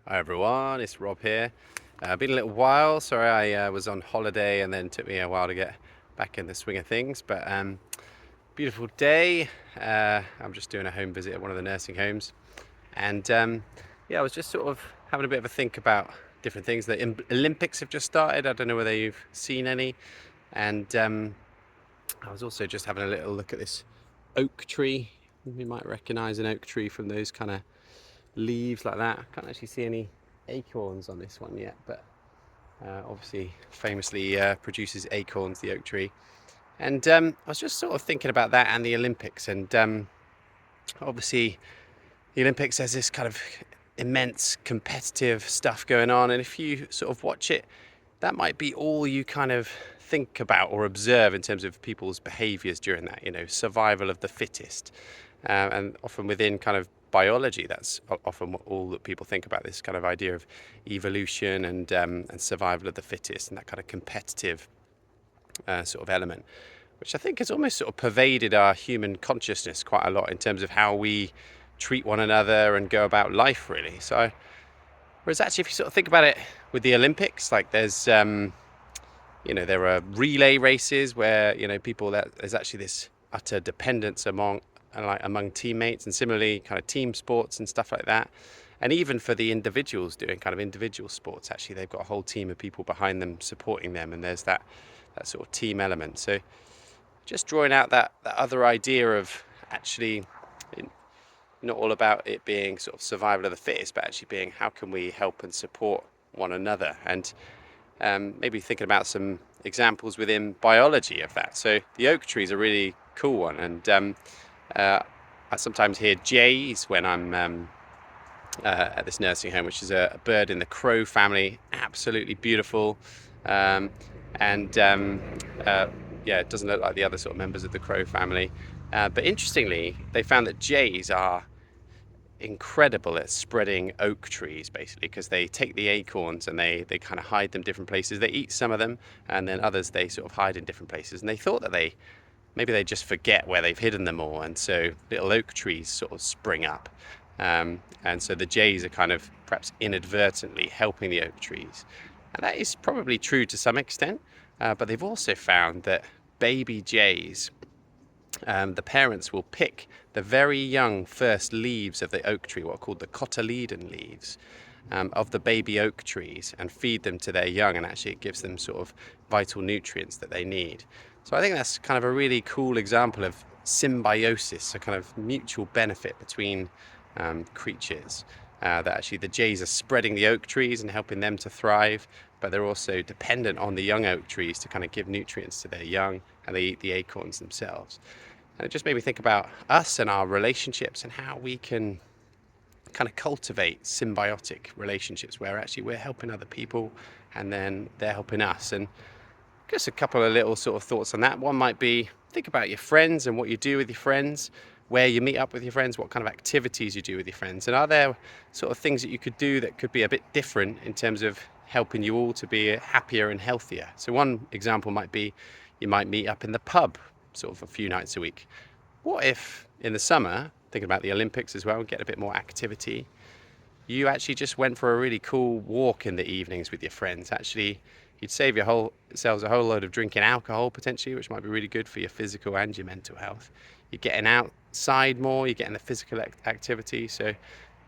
Hi everyone, it's Rob here. Been a little while. Sorry, I was on holiday and then took me a while to get back in the swing of things. But beautiful day. I'm just doing a home visit at one of the nursing homes, and yeah, I was just sort of having a bit of a think about different things. The Olympics have just started. I don't know whether you've seen any, and I was also just having a little look at this oak tree. You might recognise an oak tree from those kind of leaves like that. I can't actually see any acorns on this one yet, but obviously famously produces acorns, the oak tree. And I was just sort of thinking about that and the Olympics. And obviously the Olympics has this kind of immense competitive stuff going on. And if you sort of watch it, that might be all you kind of think about or observe in terms of people's behaviors during that, survival of the fittest. And often within kind of biology, that's often what all that people think about, this kind of idea of evolution and survival of the fittest, and that kind of competitive sort of element, which I think has almost sort of pervaded our human consciousness quite a lot in terms of how we treat one another and go about life, really. So, whereas actually, if you sort of think about it with the Olympics, like there are relay races where people, that there's actually this utter dependence among teammates, and similarly kind of team sports and stuff like that. And even for the individuals doing kind of individual sports, actually they've got a whole team of people behind them supporting them, and there's that sort of team element. So just drawing out that other idea of actually not all about it being sort of survival of the fittest, but actually being how can we help and support one another, and maybe thinking about some examples within biology of that. So the oak tree is a really cool one, and I sometimes hear jays when I'm at this nursing home, which is a bird in the crow family. Absolutely beautiful, and yeah, it doesn't look like the other sort of members of the crow family. But interestingly, they found that jays are incredible at spreading oak trees, basically, because they take the acorns and they kind of hide them different places. They eat some of them, and then others they sort of hide in different places. And they thought that maybe they just forget where they've hidden them all, and so little oak trees sort of spring up. And so the jays are kind of perhaps inadvertently helping the oak trees. And that is probably true to some extent, but they've also found that baby jays, the parents will pick the very young first leaves of the oak tree, what are called the cotyledon leaves, of the baby oak trees, and feed them to their young, and actually it gives them sort of vital nutrients that they need. So I think that's kind of a really cool example of symbiosis, a kind of mutual benefit between creatures, that actually the jays are spreading the oak trees and helping them to thrive, but they're also dependent on the young oak trees to kind of give nutrients to their young, and they eat the acorns themselves. And it just made me think about us and our relationships and how we can kind of cultivate symbiotic relationships where actually we're helping other people and then they're helping us. And just a couple of little sort of thoughts on that. One might be, think about your friends and what you do with your friends, where you meet up with your friends, what kind of activities you do with your friends, and are there sort of things that you could do that could be a bit different in terms of helping you all to be happier and healthier. So one example might be you might meet up in the pub sort of a few nights a week. What if in the summer, thinking about the Olympics as well, get a bit more activity, you actually just went for a really cool walk in the evenings with your friends? Actually, you'd save yourselves a whole load of drinking alcohol potentially, which might be really good for your physical and your mental health. You're getting outside more, you're getting the physical activity, so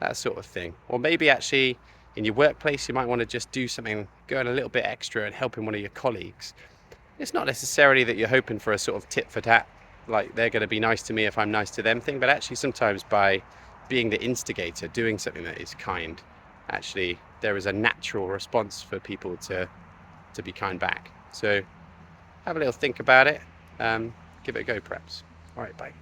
that sort of thing. Or maybe actually in your workplace, you might want to just do something, going a little bit extra and helping one of your colleagues. It's not necessarily that you're hoping for a sort of tit for tat, like they're going to be nice to me if I'm nice to them thing, but actually sometimes by being the instigator, doing something that is kind, actually there is a natural response for people to be kind back. So have a little think about it, give it a go perhaps. All right, bye.